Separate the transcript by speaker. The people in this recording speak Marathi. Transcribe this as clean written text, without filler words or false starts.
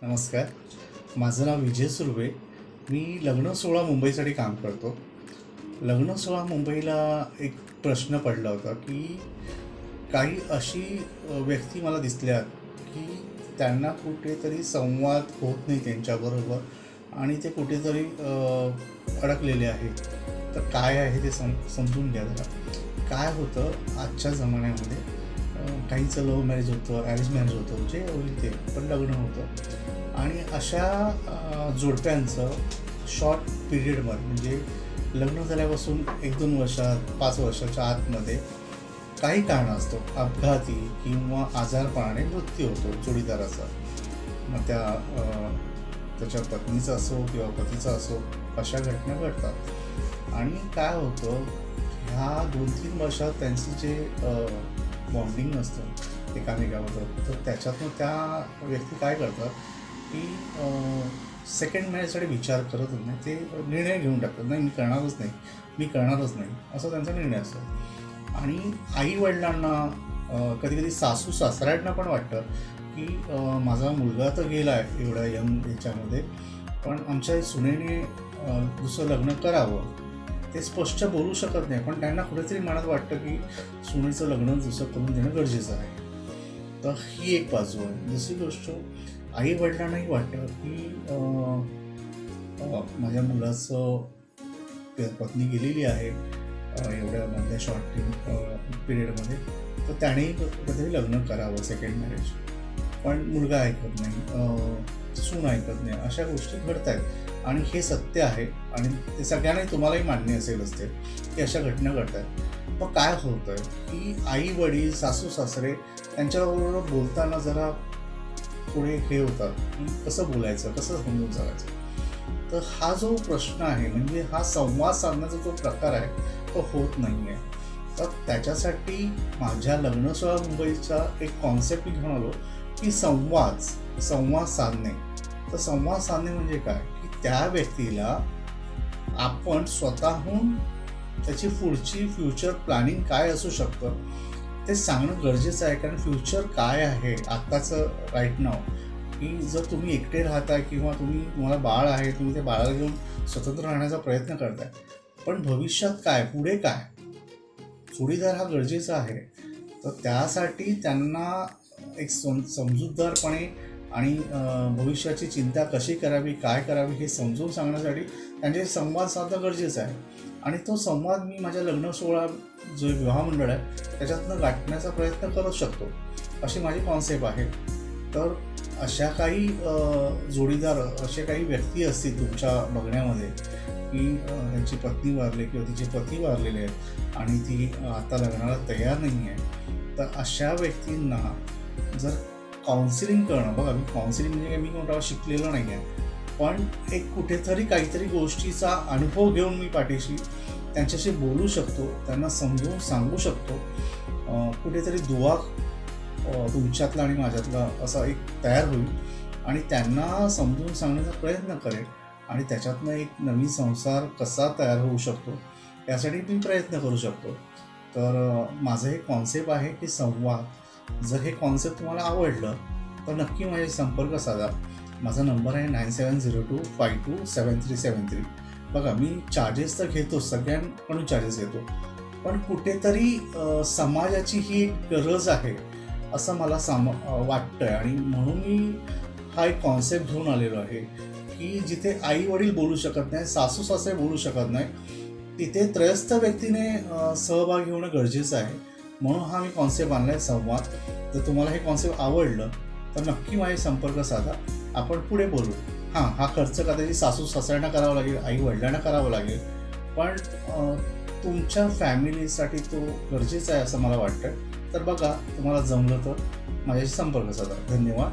Speaker 1: नमस्कार. माझं नाव विजय सुर्वे. मी लग्नसोहळा मुंबईसाठी काम करतो. लग्नसोहळा मुंबईला एक प्रश्न पडला होता की काही अशी व्यक्ती मला दिसल्यात की त्यांना कुठेतरी संवाद होत नाही त्यांच्याबरोबर आणि ते कुठेतरी अडकलेले आहेत. तर काय आहे ते समजून घ्या जरा. काय होतं आजच्या जमान्यामध्ये, काहीचं लव्ह मॅरेज होतं, ॲरेंज मॅरेज होतं, जे होईल ते, पण लग्न होतं आणि अशा जोडप्यांचं शॉर्ट पिरियडमध्ये, म्हणजे लग्न झाल्यापासून 1-2 वर्षात, 5 वर्षाच्या आतमध्ये काही कारणास्तव असतो अपघाती किंवा आजारपणाने मृत्यू होतो जोडीदाराचा. मग त्याच्या पत्नीचा असो किंवा पतीचा असो, अशा घटना घडतात. आणि काय होतं, ह्या 2-3 वर्षात त्यांचं जे बॉन्डिंग नसतं एकामेकाबरोबर, तर त्याच्यातून त्या व्यक्ती काय करतात की सेकंड मॅरेजसाठी विचार करतच नाही. ते निर्णय घेऊन टाकतात, नाही मी करणारच नाही, असा त्यांचा निर्णय असतो. आणि आईवडिलांना, कधीकधी सासू सासऱ्यांना पण वाटतं की माझा मुलगा तर गेला आहे एवढ्या यंग याच्यामध्ये, पण आमच्या सुनेने दुसरं लग्न करावं. ते स्पष्ट बोलू शकत नाही, पण त्यांना कुठेतरी मनात वाटतं की सुनेचं लग्न दुसरं करून देणं गरजेचं आहे. तर ही एक बाजू आहे. दुसरी गोष्ट, आई वडिलांनाही वाटतं की माझ्या मुलाचं पत्नी गेलेली आहे एवढ्या मधल्या शॉर्ट पिरियडमध्ये, तर त्यानेही कधीतरी लग्न करावं, सेकंड मॅरेज. पण मुलगा ऐकत नाही, सून ऐकत नाही, अशा गोष्टी घडत आहेत. आणि हे सत्य आहे आणि ते सगळ्यांनाही, तुम्हालाही मान्य असेलच ते, की अशा घटना घडत आहेत. मग काय होतं आहे की आई वडील, सासू सासरे त्यांच्याबरोबर बोलताना जरा थोडे हे होतात की कसं बोलायचं, कसं समजून सांगायचं. तर हा जो प्रश्न आहे, म्हणजे हा संवाद साधण्याचा जो प्रकार आहे, तो होत नाही आहे. तर त्याच्यासाठी माझ्या लग्नसोहळा मुंबईचा एक कॉन्सेप्ट मी घेऊन आलो की संवाद साधणे. तर संवाद साधणे म्हणजे काय, की त्या व्यक्तीला आपण स्वतःहून त्याची पुढची फ्युचर प्लॅनिंग काय असू शकतं ते सांगणं गरजेचं आहे. कारण फ्युचर काय आहे आत्ताचं राईट नाव, की जर तुम्ही एकटे राहताय किंवा तुम्हाला बाळ आहे, तुम्ही त्या बाळाला घेऊन स्वतंत्र राहण्याचा प्रयत्न करताय, पण भविष्यात काय, पुढे काय, जोडीदार हा गरजेचा आहे. तर त्यासाठी त्यांना एक समजूतदारपणे आणि भविष्याची चिंता कशी करावी, काय करावी, हे समजून सांगण्यासाठी त्यांचे संवाद साधणं गरजेचं आहे. आणि तो संवाद मी माझ्या लग्नसोहळा जो विवाह मंडळ आहे त्याच्यातनं गाठण्याचा प्रयत्न करू शकतो, अशी माझी कॉन्सेप्ट आहे. तर अशा काही जोडीदार, अशा काही व्यक्ती असतील तुमच्या बघण्यामध्ये की त्यांची पत्नी वारली किंवा तिचे पती वारलेले आहेत आणि ती आता लग्नाला तयार नाही आहे, तर अशा व्यक्तींना जर काउन्सिलिंग करणं, बघा मी काउन्सिलिंग म्हणजे मी कोणता शिकलेलं नाही आहे, पण एक कुठेतरी काहीतरी गोष्टीचा अनुभव घेऊन मी पाठीशी त्यांच्याशी बोलू शकतो, त्यांना समजून सांगू शकतो. कुठेतरी दुवा तुमच्यातला आणि माझ्यातला असा एक तयार होईल आणि त्यांना समजून सांगण्याचा प्रयत्न करेल आणि त्याच्यातनं एक नवीन संसार कसा तयार होऊ शकतो यासाठी मी प्रयत्न करू शकतो. तर माझं हे कॉन्सेप्ट आहे की संवाद. जर हे कॉन्सेप्ट तुम्हाला आवडलं तर नक्की माझ्याशी संपर्क साधा. माझा नंबर आहे 9702527373. बघा मी चार्जेस तर घेतो, सगळ्यांकडून चार्जेस घेतो, पण कुठेतरी समाजाची ही एक गरज आहे असं मला वाटतं आहे. आणि म्हणून मी हा एक कॉन्सेप्ट घेऊन आलेलो आहे की जिथे आई वडील बोलू शकत नाही, सासू सासरे बोलू शकत नाही, तिथे त्रयस्थ व्यक्तीने सहभागी होणं गरजेचं आहे. म्हणून हा मी कॉन्सेप्ट आणला आहे, संवाद. जर तुम्हाला हे कॉन्सेप्ट आवडलं तर नक्की माझे संपर्क साधा, आपण पुढे बोलू. हा खर्च कदाचित सासू सासऱ्यांना करावा लागेल, आई वडिलांना करावा लागेल, पण तुमच्या फॅमिलीसाठी तो गरजेचा आहे असं मला वाटतं. तर बघा, तुम्हाला जमलं तर माझ्याशी संपर्क साधा. धन्यवाद.